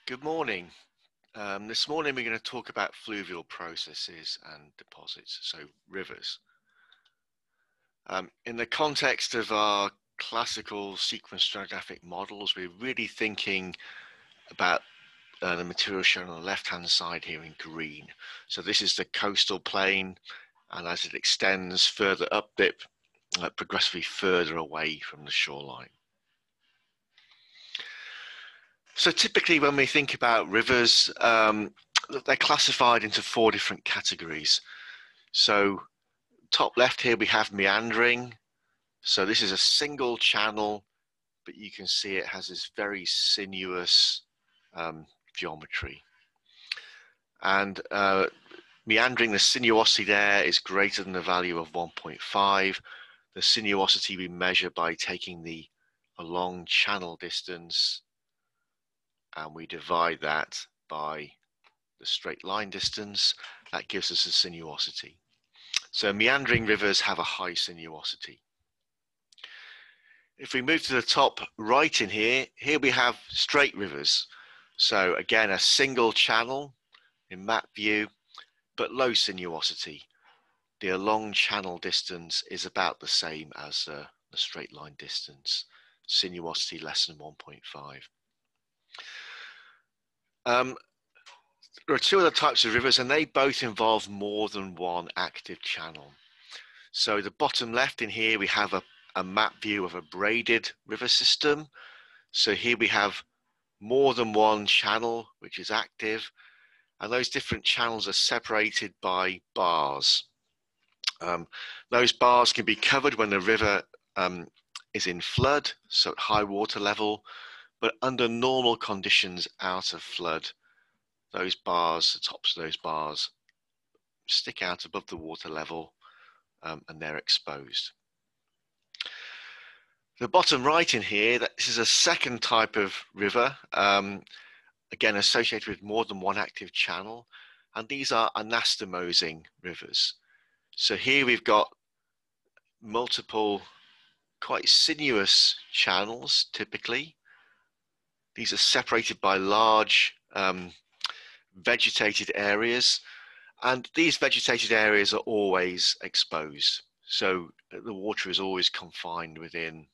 Good morning. This morning we're going to talk about fluvial processes and deposits, so rivers. In the context of our classical sequence stratigraphic models, we're really thinking about the material shown on the left-hand side here in green. So this is the coastal plain, and as it extends further up dip, progressively further away from the shoreline. So typically when we think about rivers, they're classified into 4 different categories. So top left here we have meandering. So this is a single channel, but you can see it has this very sinuous geometry. And meandering, the sinuosity there is greater than the value of 1.5. The sinuosity we measure by taking the along channel distance, and we divide that by the straight line distance. That gives us a sinuosity. So meandering rivers have a high sinuosity. If we move to the top right in here we have straight rivers. So again, a single channel in map view, but low sinuosity. The along channel distance is about the same as the straight line distance. Sinuosity less than 1.5. There are 2 other types of rivers, and they both involve more than one active channel. So the bottom left in here, we have a map view of a braided river system. So here we have more than one channel, which is active, and those different channels are separated by bars. Those bars can be covered when the river is in flood, so at high water level, but under normal conditions out of flood, those bars, the tops of those bars, stick out above the water level and they're exposed. The bottom right in here, this is a second type of river, again associated with more than one active channel, and these are anastomosing rivers. So here we've got multiple quite sinuous channels typically. These are separated by large vegetated areas, and these vegetated areas are always exposed. So the water is always confined within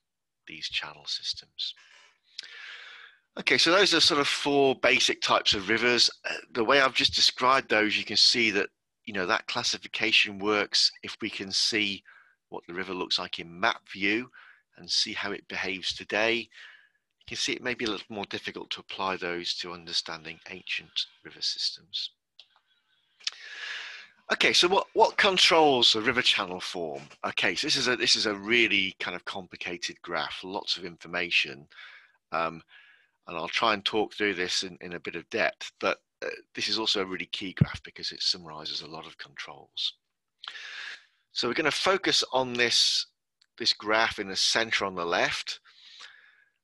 these channel systems. Okay, so those are sort of 4 basic types of rivers. The way I've just described those, you can see that, that classification works if we can see what the river looks like in map view and see how it behaves today. You can see it may be a little more difficult to apply those to understanding ancient river systems. Okay, so what controls the river channel form? Okay, so this is a really kind of complicated graph, lots of information, and I'll try and talk through this in a bit of depth, but this is also a really key graph because it summarizes a lot of controls. So we're going to focus on this graph in the center on the left.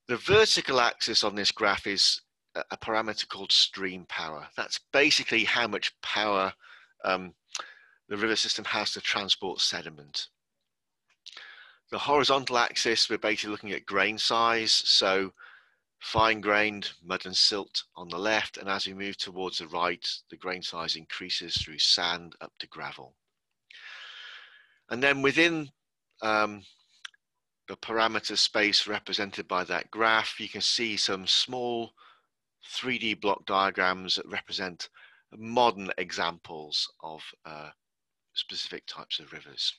The vertical axis on this graph is a parameter called stream power. That's basically how much power the river system has to transport sediment. The horizontal axis, we're basically looking at grain size. So fine-grained mud and silt on the left, and as we move towards the right, the grain size increases through sand up to gravel. And then within the parameter space represented by that graph, you can see some small 3D block diagrams that represent modern examples of specific types of rivers.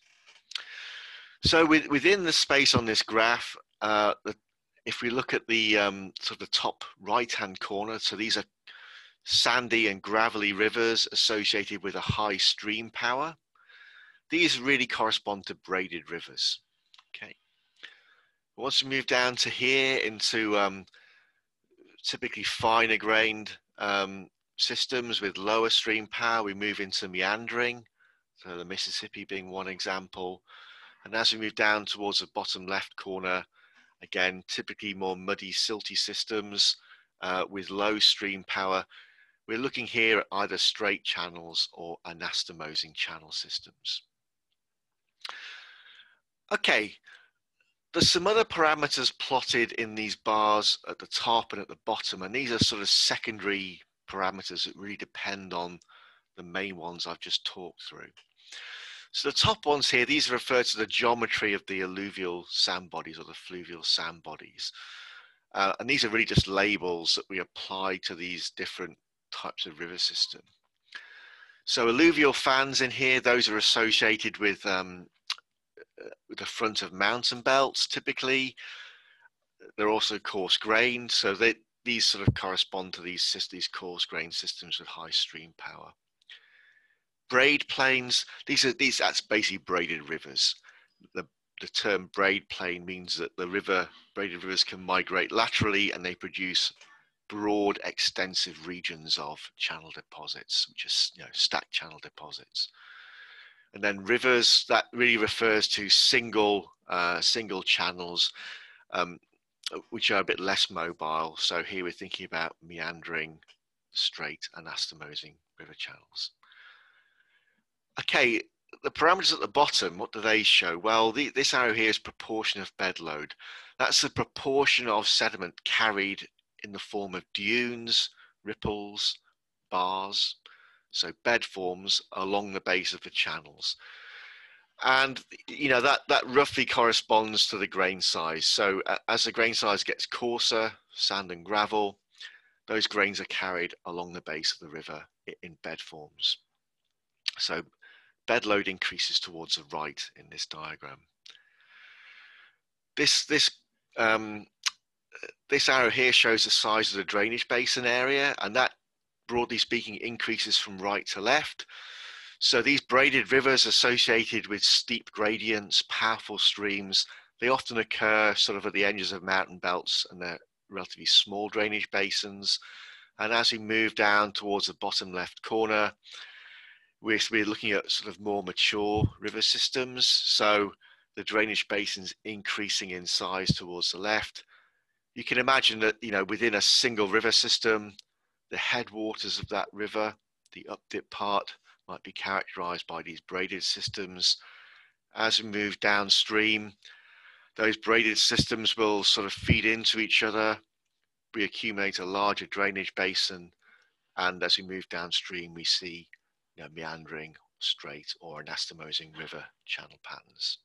So within the space on this graph, if we look at the sort of the top right-hand corner, so these are sandy and gravelly rivers associated with a high stream power. These really correspond to braided rivers. Okay. Once we move down to here into typically finer grained systems with lower stream power, we move into meandering. So the Mississippi being one example. And as we move down towards the bottom left corner, again, typically more muddy, silty systems with low stream power. We're looking here at either straight channels or anastomosing channel systems. Okay, There's some other parameters plotted in these bars at the top and at the bottom, and these are sort of secondary parameters that really depend on the main ones I've just talked through. So the top ones here, these refer to the geometry of the alluvial sand bodies or the fluvial sand bodies. And these are really just labels that we apply to these different types of river system. So alluvial fans in here, those are associated with the front of mountain belts typically. They're also coarse grained, so these sort of correspond to these coarse grained systems with high stream power. Braid plains, that's basically braided rivers. The term braid plain means that braided rivers can migrate laterally and they produce broad, extensive regions of channel deposits, which are stacked channel deposits. And then rivers, that really refers to single channels, which are a bit less mobile. So here we're thinking about meandering, straight, and anastomosing river channels. Okay, the parameters at the bottom, what do they show? Well, this arrow here is proportion of bed load. That's the proportion of sediment carried in the form of dunes, ripples, bars, so bed forms along the base of the channels. And that roughly corresponds to the grain size. So as the grain size gets coarser, sand and gravel, those grains are carried along the base of the river in bed forms. So bed load increases towards the right in this diagram. This arrow here shows the size of the drainage basin area, and that, broadly speaking, increases from right to left. So these braided rivers associated with steep gradients, powerful streams, they often occur sort of at the edges of mountain belts, and they're relatively small drainage basins. And as we move down towards the bottom left corner, we're looking at sort of more mature river systems. So the drainage basins increasing in size towards the left. You can imagine that, within a single river system, the headwaters of that river, the updip part, might be characterized by these braided systems. As we move downstream, those braided systems will sort of feed into each other. We accumulate a larger drainage basin. And as we move downstream, we see meandering, straight, or anastomosing river channel patterns.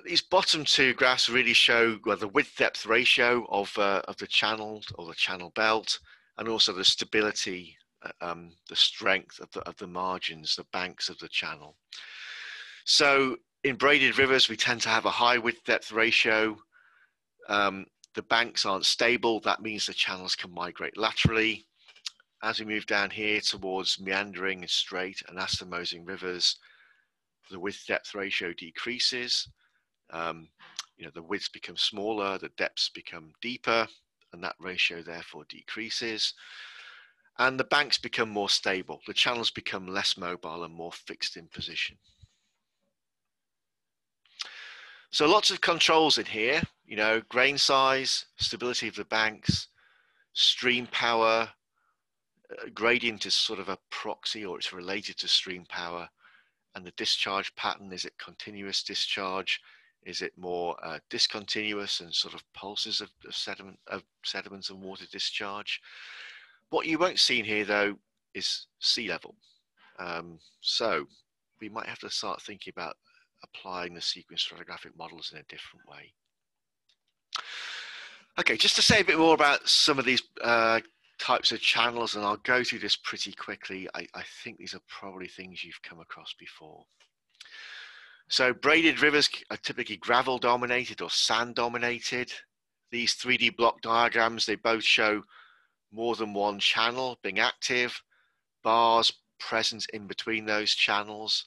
These bottom two graphs really show the width-depth ratio of the channel or the channel belt, and also the stability, the strength of the margins, the banks of the channel. So in braided rivers, we tend to have a high width-depth ratio. The banks aren't stable. That means the channels can migrate laterally. As we move down here towards meandering and straight and anastomosing rivers, the width-depth ratio decreases. The widths become smaller, the depths become deeper, and that ratio therefore decreases. And the banks become more stable. The channels become less mobile and more fixed in position. So lots of controls in here, grain size, stability of the banks, stream power. Gradient is sort of a proxy, or it's related to stream power. And the discharge pattern, is it continuous discharge? Is it more discontinuous and sort of pulses of sediments and water discharge? What you won't see in here, though, is sea level. So we might have to start thinking about applying the sequence stratigraphic models in a different way. Okay, just to say a bit more about some of these types of channels, and I'll go through this pretty quickly. I think these are probably things you've come across before. So braided rivers are typically gravel dominated or sand dominated. These 3D block diagrams, they both show more than one channel being active, bars present in between those channels.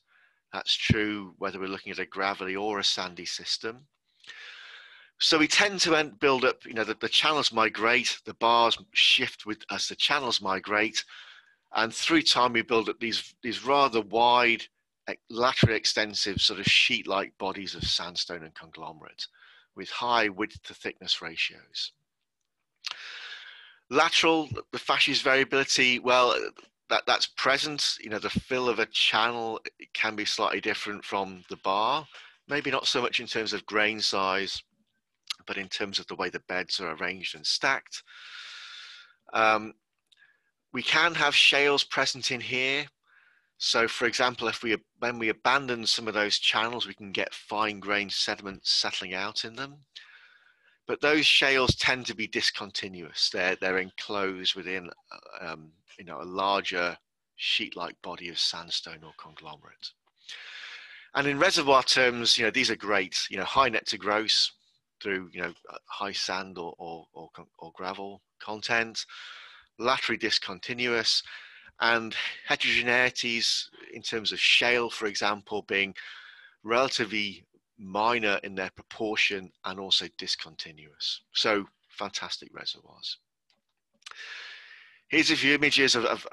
That's true whether we're looking at a gravelly or a sandy system. So we tend to build up, the channels migrate, the bars shift as the channels migrate, and through time we build up these rather wide, laterally extensive sort of sheet-like bodies of sandstone and conglomerate with high width to thickness ratios. Lateral, the facies variability, well, that's present. The fill of a channel can be slightly different from the bar. maybe not so much in terms of grain size, but in terms of the way the beds are arranged and stacked. We can have shales present in here. So for example, when we abandon some of those channels, we can get fine-grained sediment settling out in them. But those shales tend to be discontinuous. They're enclosed within a larger sheet-like body of sandstone or conglomerate. And in reservoir terms, these are great. High net to gross through high sand or gravel content, laterally discontinuous, and heterogeneities in terms of shale, for example, being relatively minor in their proportion and also discontinuous. So fantastic reservoirs. Here's a few images of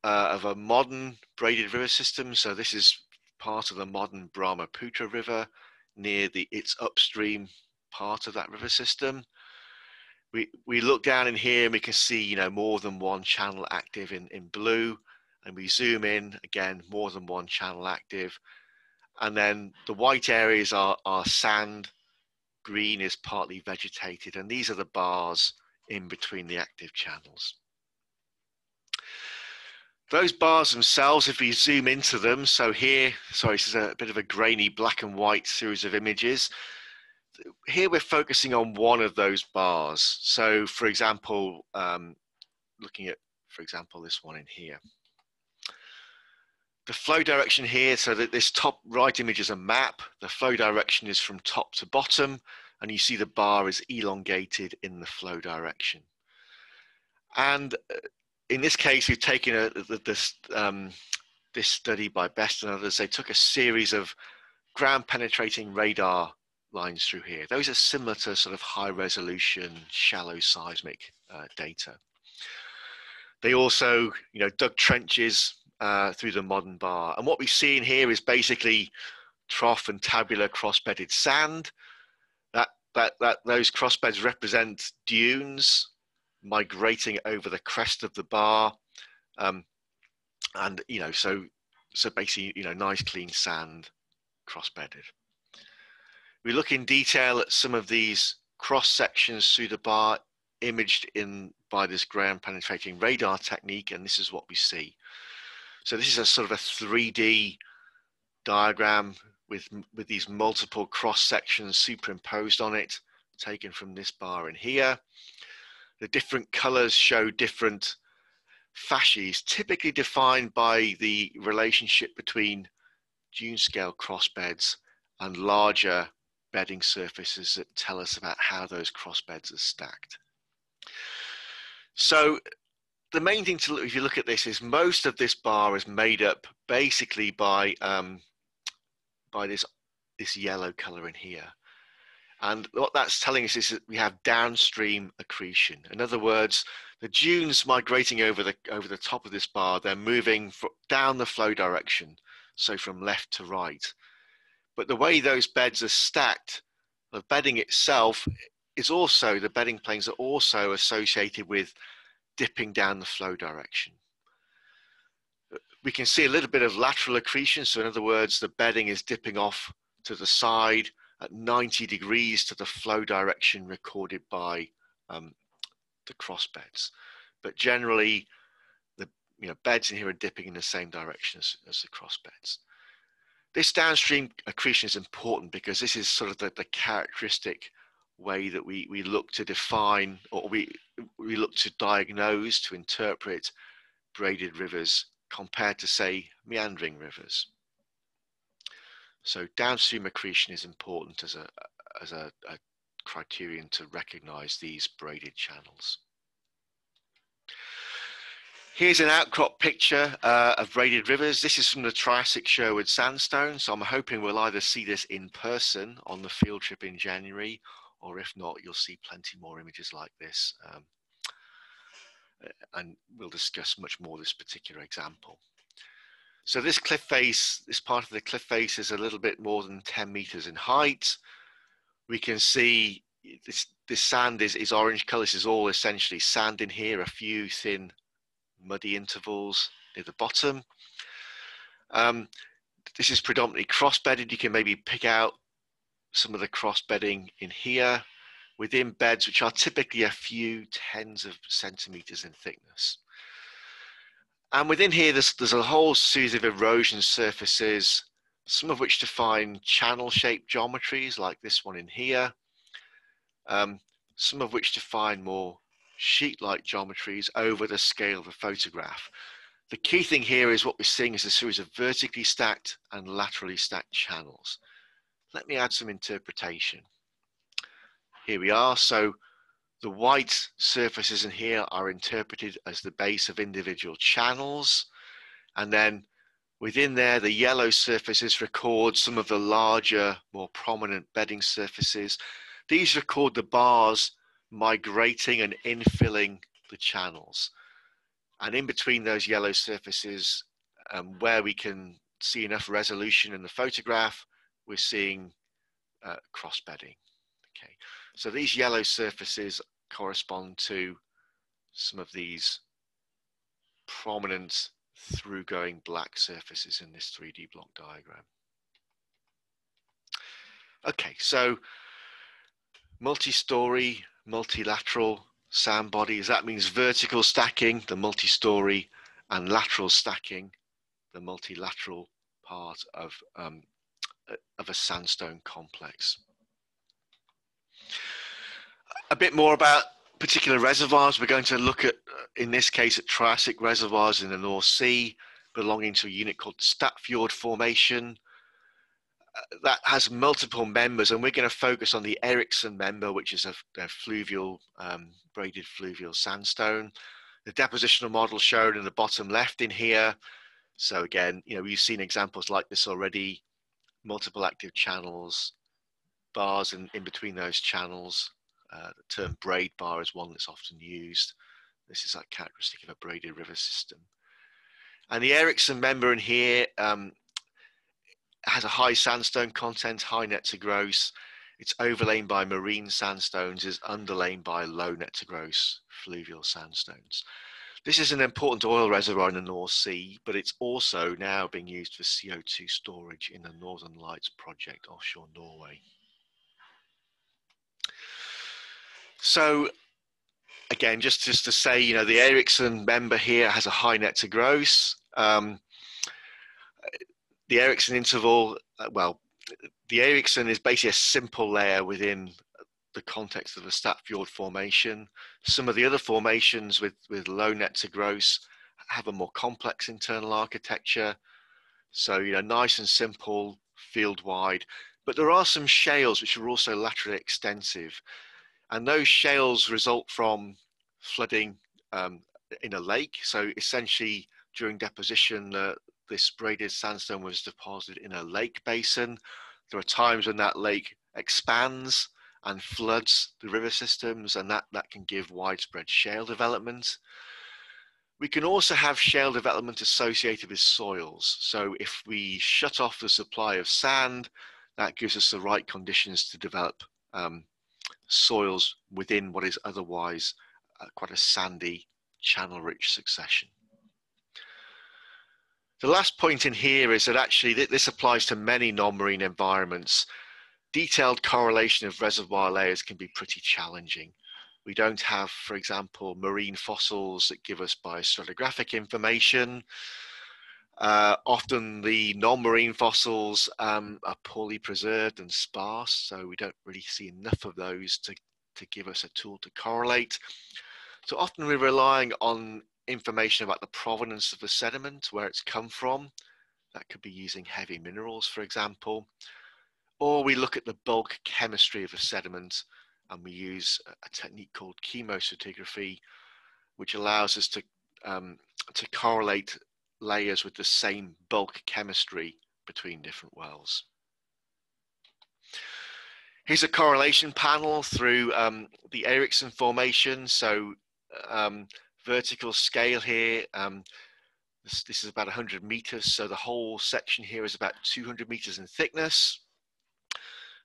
a modern braided river system. So this is part of the modern Brahmaputra River near its upstream part of that river system. We look down in here and we can see, more than one channel active in blue, and we zoom in again, more than one channel active. And then the white areas are sand, green is partly vegetated, and these are the bars in between the active channels. Those bars themselves, if we zoom into them, so here, sorry, this is a bit of a grainy black and white series of images. Here we're focusing on one of those bars. So for example, looking at, for example, this one in here. The flow direction here, so that this top right image is a map. The flow direction is from top to bottom, and you see the bar is elongated in the flow direction. And in this case, we've taken this study by Best and others. They took a series of ground penetrating radar lines through here. Those are similar to sort of high resolution, shallow seismic data. They also, dug trenches through the modern bar. And what we see in here is basically trough and tabular cross-bedded sand. Those crossbeds represent dunes migrating over the crest of the bar. And, so basically, nice clean sand cross-bedded. We look in detail at some of these cross sections through the bar imaged in by this ground penetrating radar technique, and this is what we see. So this is a sort of a 3D diagram with these multiple cross sections superimposed on it, taken from this bar in here. The different colors show different fascies, typically defined by the relationship between dune scale crossbeds and larger bedding surfaces that tell us about how those crossbeds are stacked. So the main thing to look, if you look at this, is most of this bar is made up basically by this yellow color in here. And what that's telling us is that we have downstream accretion. In other words, the dunes migrating over the top of this bar, they're moving down the flow direction, so from left to right. But the way those beds are stacked, the bedding itself is also, the bedding planes are also associated with dipping down the flow direction. We can see a little bit of lateral accretion. So in other words, the bedding is dipping off to the side at 90 degrees to the flow direction recorded by the cross beds. But generally, the beds in here are dipping in the same direction as the cross beds. This downstream accretion is important because this is sort of the characteristic way that we look to define, or we look to diagnose, to interpret braided rivers compared to, say, meandering rivers. So downstream accretion is important as a criterion to recognize these braided channels. Here's an outcrop picture of braided rivers. This is from the Triassic Sherwood Sandstone. So I'm hoping we'll either see this in person on the field trip in January, or if not, you'll see plenty more images like this. And we'll discuss much more this particular example. So this cliff face, this part of the cliff face is a little bit more than 10 meters in height. We can see this sand is orange color. This is all essentially sand in here, a few thin muddy intervals near the bottom. This is predominantly cross-bedded. You can maybe pick out some of the cross bedding in here within beds which are typically a few tens of centimeters in thickness. And within here, there's a whole series of erosion surfaces, some of which define channel-shaped geometries like this one in here, some of which define more sheet-like geometries over the scale of the photograph. The key thing here is what we're seeing is a series of vertically stacked and laterally stacked channels. Let me add some interpretation. Here we are. So the white surfaces in here are interpreted as the base of individual channels. And then within there, the yellow surfaces record some of the larger, more prominent bedding surfaces. These record the bars migrating and infilling the channels. And in between those yellow surfaces, where we can see enough resolution in the photograph, we're seeing cross bedding. Okay, so these yellow surfaces correspond to some of these prominent through-going black surfaces in this 3D block diagram. Okay, so multi-story, multilateral sand bodies, that means vertical stacking, the multi-story, and lateral stacking, the multilateral part of a sandstone complex. A bit more about particular reservoirs. We're going to look at, in this case, at Triassic reservoirs in the North Sea, belonging to a unit called the Statfjord Formation. That has multiple members, and we're going to focus on the Ericsson member, which is a fluvial, braided fluvial sandstone. The depositional model shown in the bottom left in here. So again, we've seen examples like this already, multiple active channels, bars in between those channels. The term braid bar is one that's often used. This is characteristic of a braided river system. And the Ericsson member in here has a high sandstone content, high net to gross. It's overlain by marine sandstones, is underlain by low net to gross fluvial sandstones. This is an important oil reservoir in the North Sea, but it's also now being used for CO2 storage in the Northern Lights project offshore Norway. So again, just to say, the Ericsson member here has a high net to gross. The Ericsson interval, the Ericsson is basically a simple layer within the context of the Statfjord Formation. Some of the other formations with low net to gross have a more complex internal architecture. So, nice and simple, field wide. But there are some shales which are also laterally extensive. And those shales result from flooding in a lake. So essentially, during deposition, this braided sandstone was deposited in a lake basin. There are times when that lake expands and floods the river systems, and that can give widespread shale development. We can also have shale development associated with soils. So if we shut off the supply of sand, that gives us the right conditions to develop soils within what is otherwise quite a sandy, channel-rich succession. The last point in here is that actually this applies to many non-marine environments. Detailed correlation of reservoir layers can be pretty challenging. We don't have, for example, marine fossils that give us biostratigraphic information. Often the non-marine fossils are poorly preserved and sparse, so we don't really see enough of those to give us a tool to correlate. So often we're relying on information about the provenance of the sediment, where it's come from. That could be using heavy minerals, for example. Or we look at the bulk chemistry of a sediment, and we use a technique called chemostratigraphy, which allows us to correlate layers with the same bulk chemistry between different wells. Here's a correlation panel through the Ericsson Formation. So vertical scale here, this is about 100 meters. So the whole section here is about 200 meters in thickness.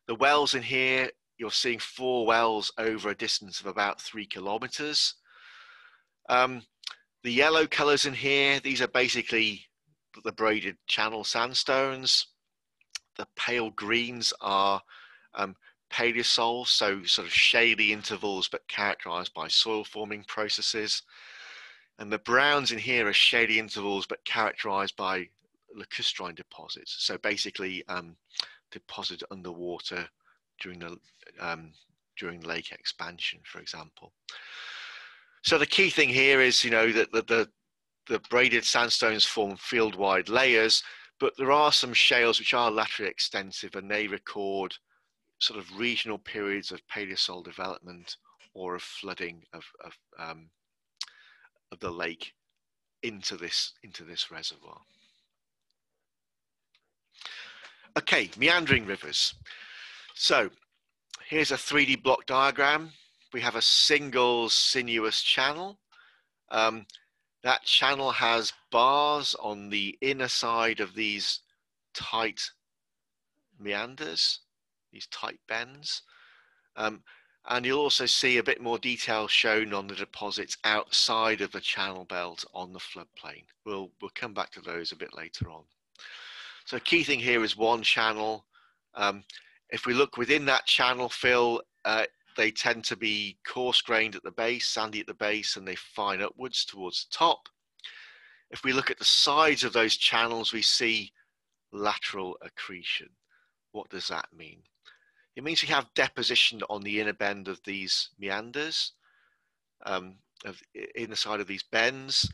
The wells in here, you're seeing 4 wells over a distance of about 3 kilometers. The yellow colors in here, these are basically the braided channel sandstones. The pale greens are paleosols, so sort of shady intervals but characterized by soil forming processes. And the browns in here are shady intervals but characterized by lacustrine deposits. So basically deposited underwater during during lake expansion, for example. So the key thing here is, that the braided sandstones form field-wide layers, but there are some shales which are laterally extensive, and they record sort of regional periods of paleosol development or of flooding of the lake into this reservoir. Okay, meandering rivers. So here's a 3D block diagram. We have a single sinuous channel. That channel has bars on the inner side of these tight meanders, these tight bends. And you'll also see a bit more detail shown on the deposits outside of the channel belt on the floodplain. We'll come back to those a bit later on. So key thing here is one channel. If we look within that channel fill, they tend to be coarse grained at the base, sandy at the base, and they fine upwards towards the top. If we look at the sides of those channels, we see lateral accretion. What does that mean? It means we have deposition on the inner bend of these meanders, in the side of these bends.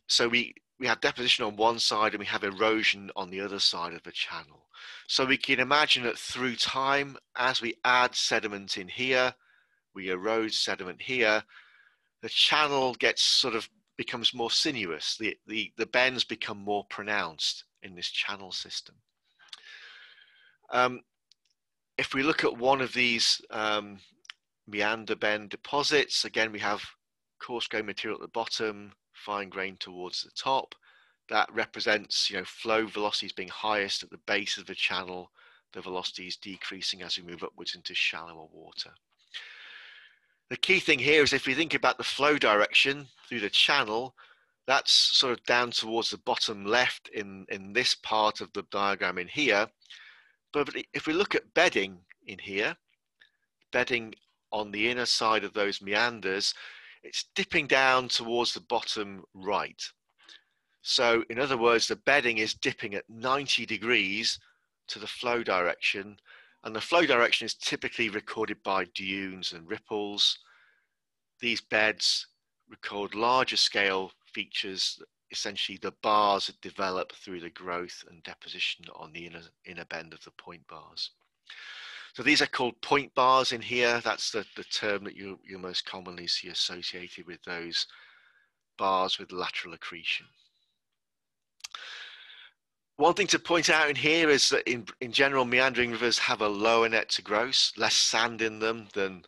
So we have deposition on one side and we have erosion on the other side of the channel. So we can imagine that through time, as we add sediment in here, we erode sediment here, the channel becomes more sinuous. The bends become more pronounced in this channel system. If we look at one of these meander bend deposits, again, we have coarse grain material at the bottom, fine grain towards the top. That represents, flow velocities being highest at the base of the channel, the velocities decreasing as we move upwards into shallower water. The key thing here is if we think about the flow direction through the channel, that's sort of down towards the bottom left in this part of the diagram in here. But if we look at bedding in here, bedding on the inner side of those meanders, it's dipping down towards the bottom right. So in other words, the bedding is dipping at 90 degrees to the flow direction, and the flow direction is typically recorded by dunes and ripples. These beds record larger scale features, essentially the bars that develop through the growth and deposition on the inner bend of the point bars. So these are called point bars in here. That's the term that you most commonly see associated with those bars with lateral accretion. One thing to point out in here is that in general, meandering rivers have a lower net to gross, less sand in them than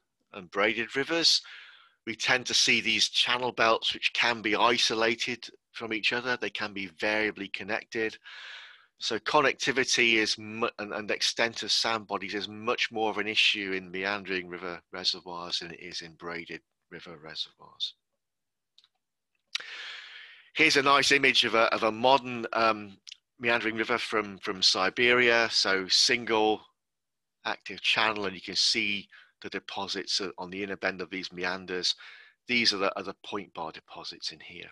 braided rivers. We tend to see these channel belts which can be isolated from each other. They can be variably connected. So connectivity and the extent of sand bodies is much more of an issue in meandering river reservoirs than it is in braided river reservoirs. Here's a nice image of a modern meandering river from Siberia. So single active channel, and you can see the deposits on the inner bend of these meanders. These are the point bar deposits in here.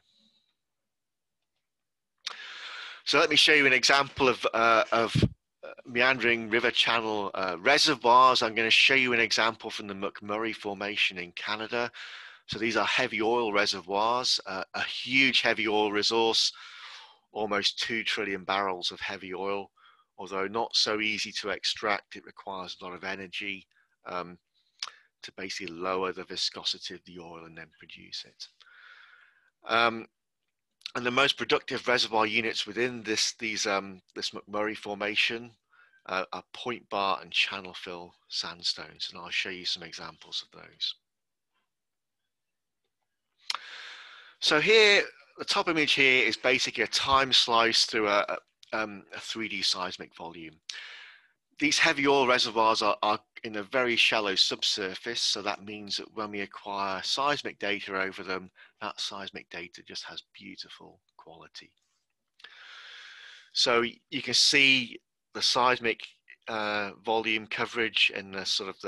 So let me show you an example of meandering river channel reservoirs. I'm going to show you an example from the McMurray Formation in Canada. So these are heavy oil reservoirs, a huge heavy oil resource, almost 2 trillion barrels of heavy oil. Although not so easy to extract, it requires a lot of energy to basically lower the viscosity of the oil and then produce it. And the most productive reservoir units within this McMurray Formation are point bar and channel fill sandstones, and I'll show you some examples of those. So here, the top image here is basically a time slice through a 3D seismic volume. These heavy oil reservoirs are in a very shallow subsurface, so that means that when we acquire seismic data over them, that seismic data just has beautiful quality. So you can see the seismic volume coverage and the sort of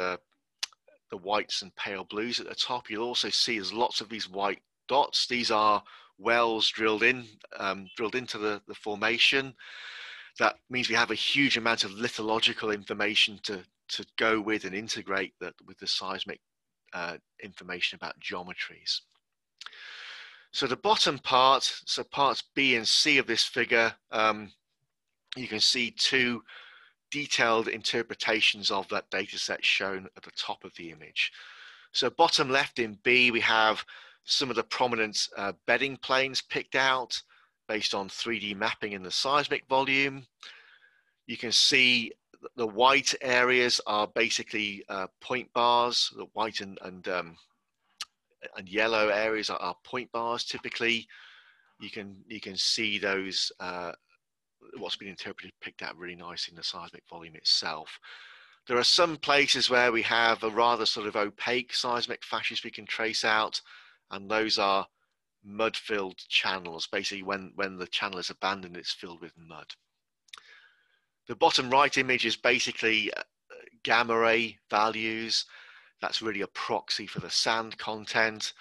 the whites and pale blues at the top. You'll also see there's lots of these white dots. These are wells drilled into the formation. That means we have a huge amount of lithological information to go with and integrate that with the seismic information about geometries. So the bottom part, so parts B and C of this figure, you can see two detailed interpretations of that data set shown at the top of the image. So bottom left in B, we have some of the prominent bedding planes picked out based on 3D mapping in the seismic volume. You can see the white areas are basically point bars. The white and yellow areas are point bars typically. You can see those what's been interpreted picked out really nice in the seismic volume itself. There are some places where we have a rather sort of opaque seismic fascias we can trace out, and those are mud-filled channels. Basically, when the channel is abandoned, it's filled with mud. The bottom right image is basically gamma ray values. That's really a proxy for the sand content.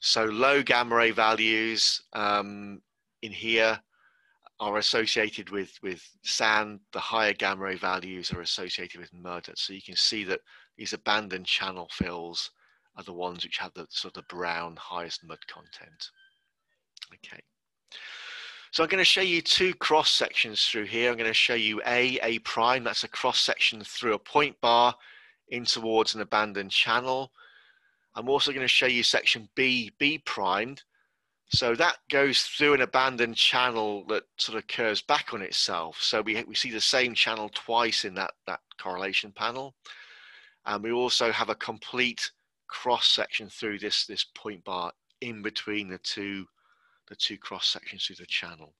So low gamma ray values in here are associated with sand. The higher gamma ray values are associated with mud. So you can see that these abandoned channel fills are the ones which have the sort of brown highest mud content. Okay. So I'm going to show you two cross sections through here. I'm going to show you A prime. That's a cross section through a point bar in towards an abandoned channel. I'm also going to show you section B primed. So that goes through an abandoned channel that sort of curves back on itself. So we see the same channel twice in that correlation panel. And we also have a complete cross section through this point bar in between the two cross sections through the channel.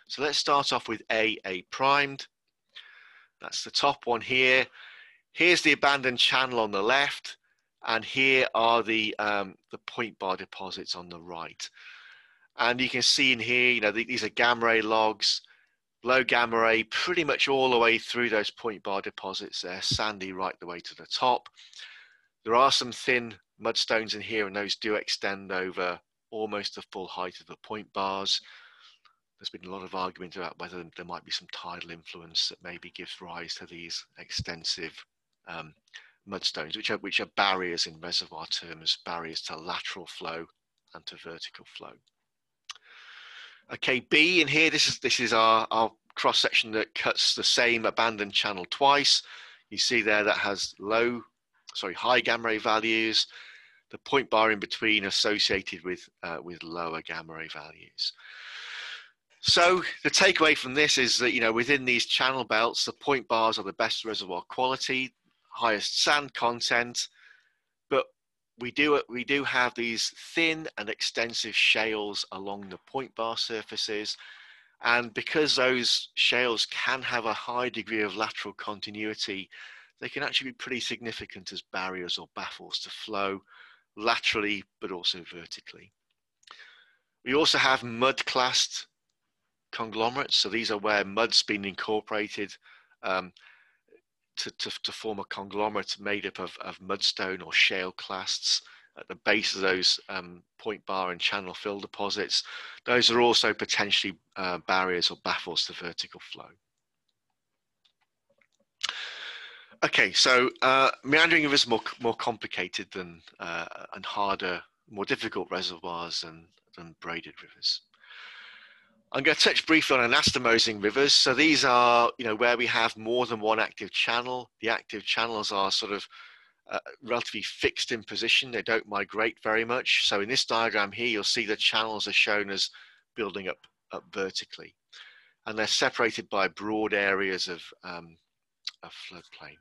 So let's start off with A primed. That's the top one here. Here's the abandoned channel on the left, and here are the point bar deposits on the right. And you can see in here, you know, these are gamma ray logs, low gamma ray, pretty much all the way through those point bar deposits there, sandy right the way to the top. There are some thin mudstones in here, and those do extend over almost the full height of the point bars. There's been a lot of argument about whether there might be some tidal influence that maybe gives rise to these extensive mudstones, which are barriers in reservoir terms, barriers to lateral flow and to vertical flow. Okay, B in here, this is our cross section that cuts the same abandoned channel twice. You see there that has high gamma ray values. The point bar in between associated with lower gamma ray values. So the takeaway from this is that, you know, within these channel belts, the point bars are the best reservoir quality, highest sand content, but we do have these thin and extensive shales along the point bar surfaces. And because those shales can have a high degree of lateral continuity, they can actually be pretty significant as barriers or baffles to flow laterally, but also vertically. We also have mud-classed conglomerates. So these are where mud's been incorporated to form a conglomerate made up of mudstone or shale clasts at the base of those point bar and channel fill deposits. Those are also potentially barriers or baffles to vertical flow. Okay, so meandering rivers are more complicated than and harder, more difficult reservoirs than braided rivers. I'm going to touch briefly on anastomosing rivers. So these are, you know, where we have more than one active channel. The active channels are sort of relatively fixed in position. They don't migrate very much. So in this diagram here, you'll see the channels are shown as building up vertically, and they're separated by broad areas of floodplain.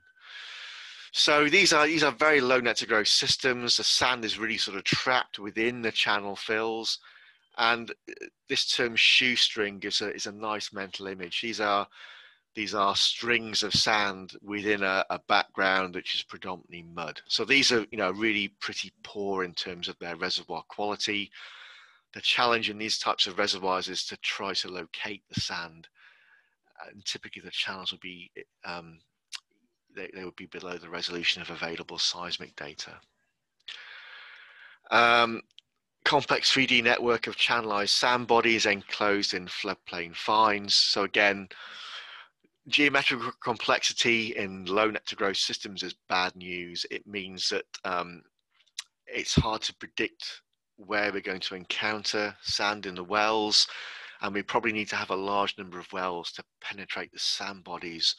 So these are very low net to gross systems. The sand is really sort of trapped within the channel fills. And this term shoestring is a nice mental image. These are strings of sand within a background which is predominantly mud. So these are, you know, really pretty poor in terms of their reservoir quality. The challenge in these types of reservoirs is to try to locate the sand and typically the channels would be they would be below the resolution of available seismic data. Complex 3D network of channelized sand bodies enclosed in floodplain fines. So again, geometrical complexity in low net to gross systems is bad news. It means that it's hard to predict where we're going to encounter sand in the wells, and we probably need to have a large number of wells to penetrate the sand bodies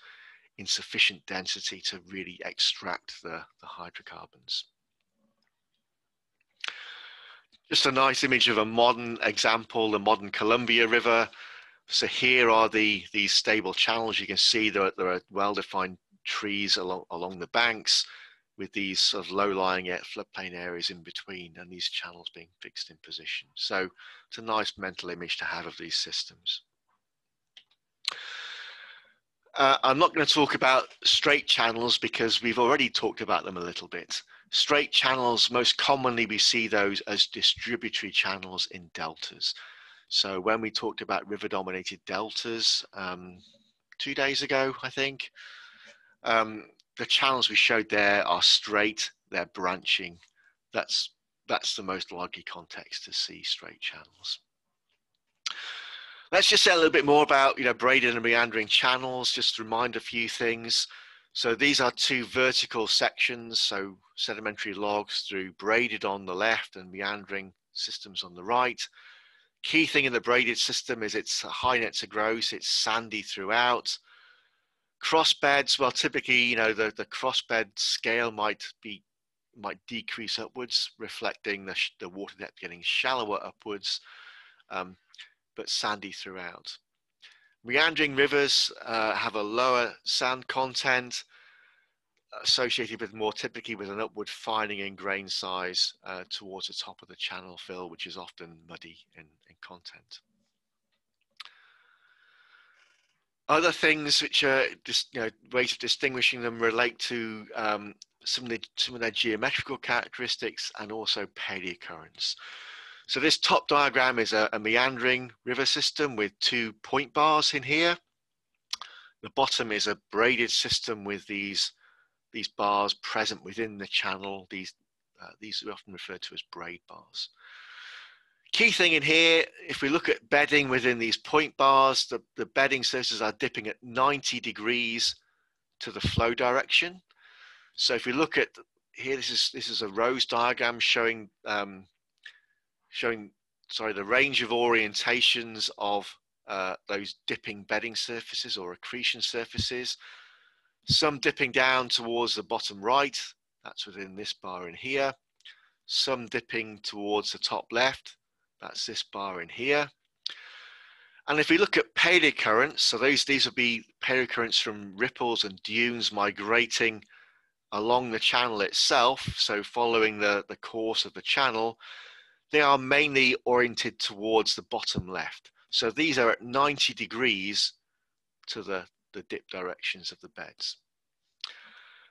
in sufficient density to really extract the hydrocarbons. Just a nice image of a modern example, the modern Columbia River. So here are these stable channels. You can see there are well-defined trees along the banks with these sort of low-lying floodplain areas in between, and these channels being fixed in position. So it's a nice mental image to have of these systems. I'm not going to talk about straight channels because we've already talked about them a little bit. Straight channels, most commonly we see those as distributary channels in deltas. So when we talked about river-dominated deltas 2 days ago, I think, the channels we showed there are straight, they're branching. That's the most likely context to see straight channels. Let's just say a little bit more about, braided and meandering channels, just to remind a few things. So these are two vertical sections, so sedimentary logs through braided on the left and meandering systems on the right. Key thing in the braided system is it's high net to gross, it's sandy throughout. Cross beds, well, typically, the cross bed scale might decrease upwards, reflecting the water depth getting shallower upwards. But sandy throughout. Meandering rivers have a lower sand content associated with more typically with an upward fining in grain size towards the top of the channel fill, which is often muddy in content. Other things which are ways of distinguishing them relate to some of their geometrical characteristics and also paleoccurrence. So this top diagram is a meandering river system with 2 point bars in here. The bottom is a braided system with these bars present within the channel. These are often referred to as braid bars. Key thing in here, if we look at bedding within these point bars, the bedding surfaces are dipping at 90 degrees to the flow direction. So if we look at here, this is a rose diagram showing the range of orientations of those dipping bedding surfaces or accretion surfaces. Some dipping down towards the bottom right, that's within this bar in here. Some dipping towards the top left, that's this bar in here. And if we look at paleocurrents, so these would be paleocurrents from ripples and dunes migrating along the channel itself, so following the course of the channel, they are mainly oriented towards the bottom left. So these are at 90 degrees to the dip directions of the beds.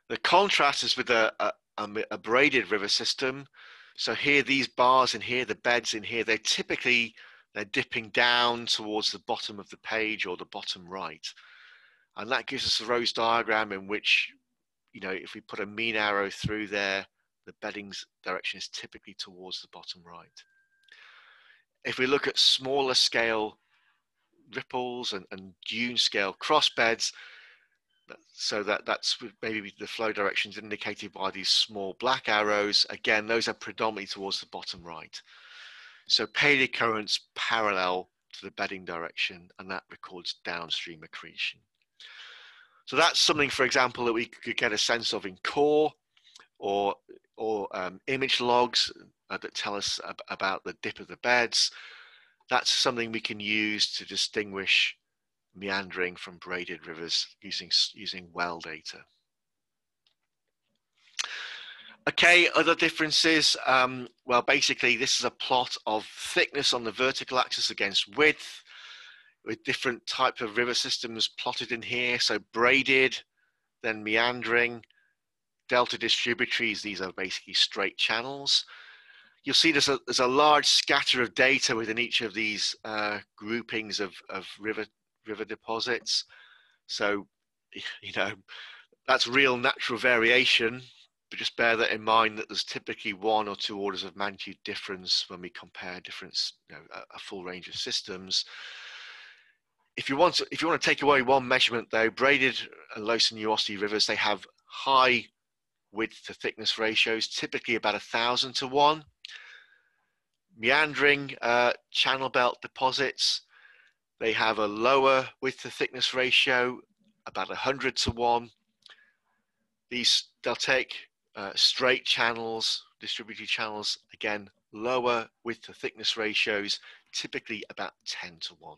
The contrast is with a braided river system. So here, these bars in here, the beds in here, they're dipping down towards the bottom of the page or the bottom right. And that gives us a rose diagram in which, if we put a mean arrow through there, the bedding's direction is typically towards the bottom right. If we look at smaller scale ripples and dune scale cross beds, so that's maybe the flow directions indicated by these small black arrows. Again, those are predominantly towards the bottom right. So paleocurrents parallel to the bedding direction, and that records downstream accretion. So that's something, for example, that we could get a sense of in core or image logs that tell us about the dip of the beds. That's something we can use to distinguish meandering from braided rivers using well data. Okay, other differences. Well, basically, this is a plot of thickness on the vertical axis against width, with different type of river systems plotted in here. So braided, then meandering, delta distributaries. These are basically straight channels. You'll see there's a large scatter of data within each of these groupings of river river deposits. So, you know, that's real natural variation, but just bear that in mind that there's typically 1 or 2 orders of magnitude difference when we compare different, a full range of systems. If you want to take away one measurement though, braided and low sinuosity rivers, they have high width to thickness ratios, typically about 1,000 to 1. Meandering channel belt deposits, they have a lower width to thickness ratio, about 100 to 1. They'll take straight channels, distributed channels, again, lower width to thickness ratios, typically about 10 to 1.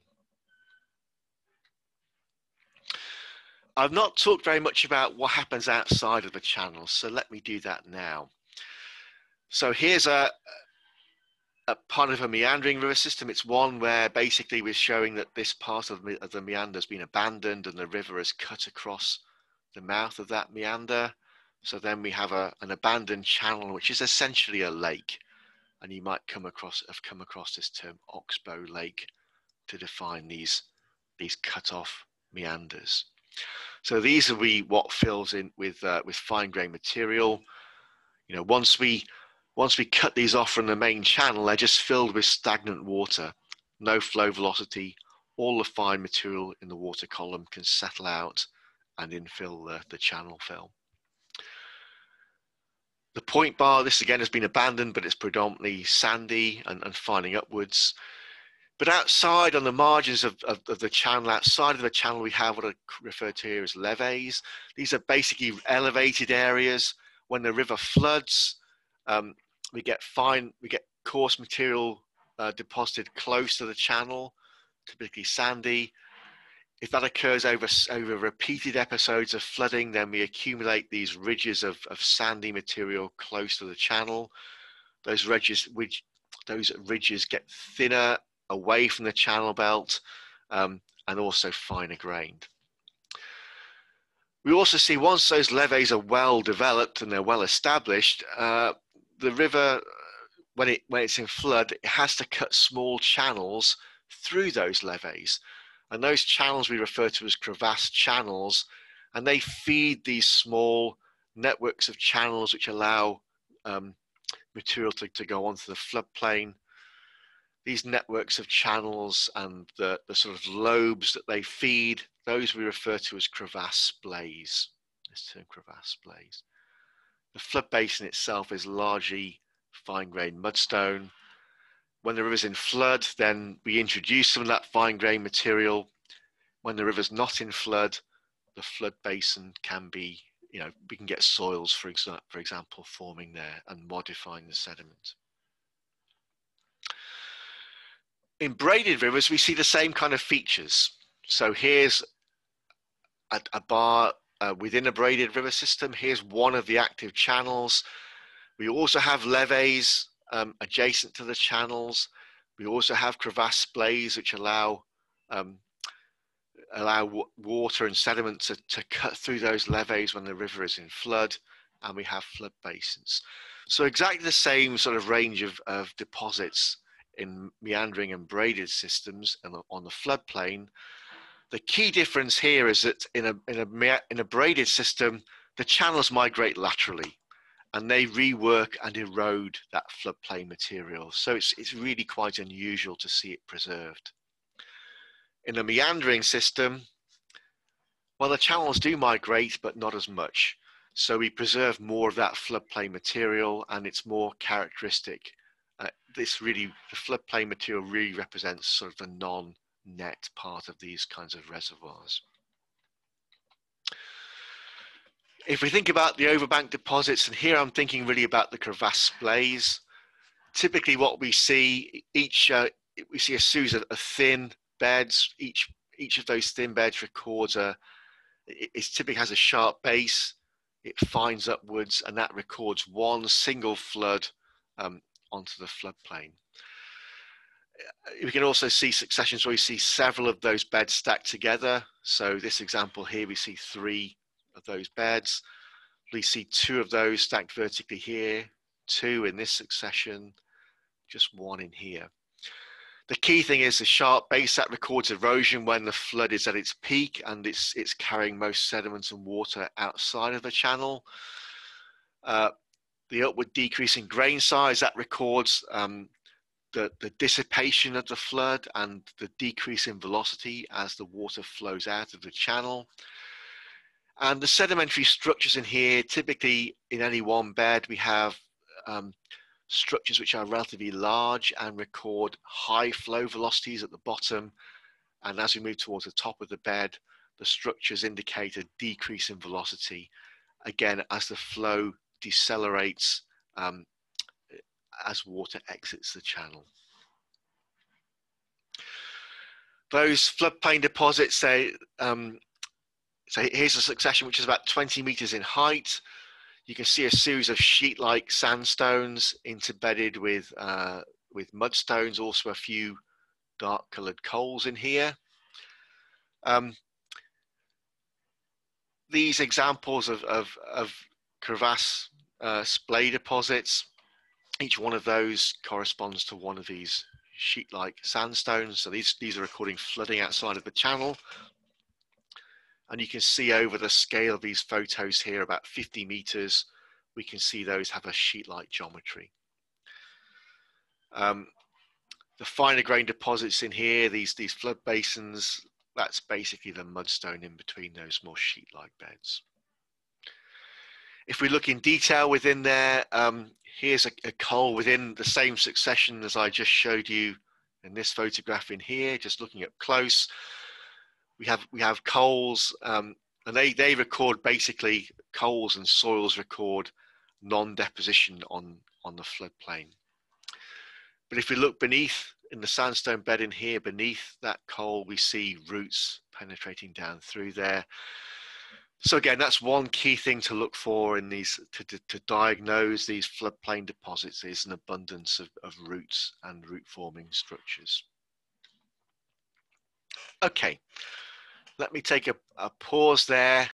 I've not talked very much about what happens outside of the channel, so let me do that now. So here's a part of a meandering river system. It's one where basically we're showing that this part of the meander has been abandoned and the river has cut across the mouth of that meander. So then we have an abandoned channel, which is essentially a lake. And you might have come across this term oxbow lake to define these cut off meanders. So these will be what fills in with fine grained material. You know, once we cut these off from the main channel, they're just filled with stagnant water, no flow velocity. All the fine material in the water column can settle out and infill the channel fill. The point bar, this again has been abandoned, but it's predominantly sandy and fining upwards. But outside, on the margins of the channel, outside of the channel, we have what are referred to here as levees. These are basically elevated areas. When the river floods, we get coarse material deposited close to the channel, typically sandy. If that occurs over repeated episodes of flooding, then we accumulate these ridges of sandy material close to the channel. Those ridges get thinner away from the channel belt and also finer grained. We also see once those levees are well developed and they're well established, the river, when it's in flood, it has to cut small channels through those levees. And those channels we refer to as crevasse channels, and they feed these small networks of channels which allow material to go onto the floodplain. These networks of channels and the sort of lobes that they feed, those we refer to as crevasse splays. This term crevasse splays. The flood basin itself is largely fine-grained mudstone. When the river's in flood, then we introduce some of that fine-grained material. When the river's not in flood, the flood basin can be, we can get soils, for example, forming there and modifying the sediment. In braided rivers, we see the same kind of features. So here's a bar within a braided river system. Here's one of the active channels. We also have levees adjacent to the channels. We also have crevasse splays which allow water and sediment to cut through those levees when the river is in flood, and we have flood basins. So exactly the same sort of range of deposits in meandering and braided systems and on the floodplain. The key difference here is that in a braided system, the channels migrate laterally and they rework and erode that floodplain material. So it's really quite unusual to see it preserved. In a meandering system, well, the channels do migrate, but not as much. So we preserve more of that floodplain material, and it's more characteristic. The floodplain material really represents sort of the non-net part of these kinds of reservoirs. If we think about the overbank deposits, and here I'm thinking really about the crevasse splays, typically what we see, we see a series of thin beds. Each of those thin beds records it typically has a sharp base, it fines upwards, and that records one single flood onto the floodplain. We can also see successions where we see several of those beds stacked together. So this example here, we see 3 of those beds. We see 2 of those stacked vertically here, 2 in this succession, just 1 in here. The key thing is the sharp base that records erosion when the flood is at its peak and it's carrying most sediments and water outside of the channel. The upward decrease in grain size that records the dissipation of the flood and the decrease in velocity as the water flows out of the channel. And the sedimentary structures in here, typically in any one bed, we have structures which are relatively large and record high flow velocities at the bottom. And as we move towards the top of the bed, the structures indicate a decrease in velocity, again, as the flow decelerates as water exits the channel. Those floodplain deposits, so here's a succession which is about 20 meters in height. You can see a series of sheet-like sandstones interbedded with mudstones, also a few dark-colored coals in here. These examples of crevasse splay deposits, each one of those corresponds to one of these sheet-like sandstones. So these are recording flooding outside of the channel. And you can see over the scale of these photos here, about 50 meters, we can see those have a sheet-like geometry. The finer grain deposits in here, these flood basins, that's basically the mudstone in between those more sheet-like beds. If we look in detail within there, here's a coal within the same succession as I just showed you in this photograph in here, just looking up close. We have coals, and they record basically, coals and soils record non-deposition on the floodplain. But if we look beneath, in the sandstone bed in here, beneath that coal, we see roots penetrating down through there. So again, that's one key thing to look for in these, to diagnose these floodplain deposits, is an abundance of roots and root forming structures. Okay, let me take a pause there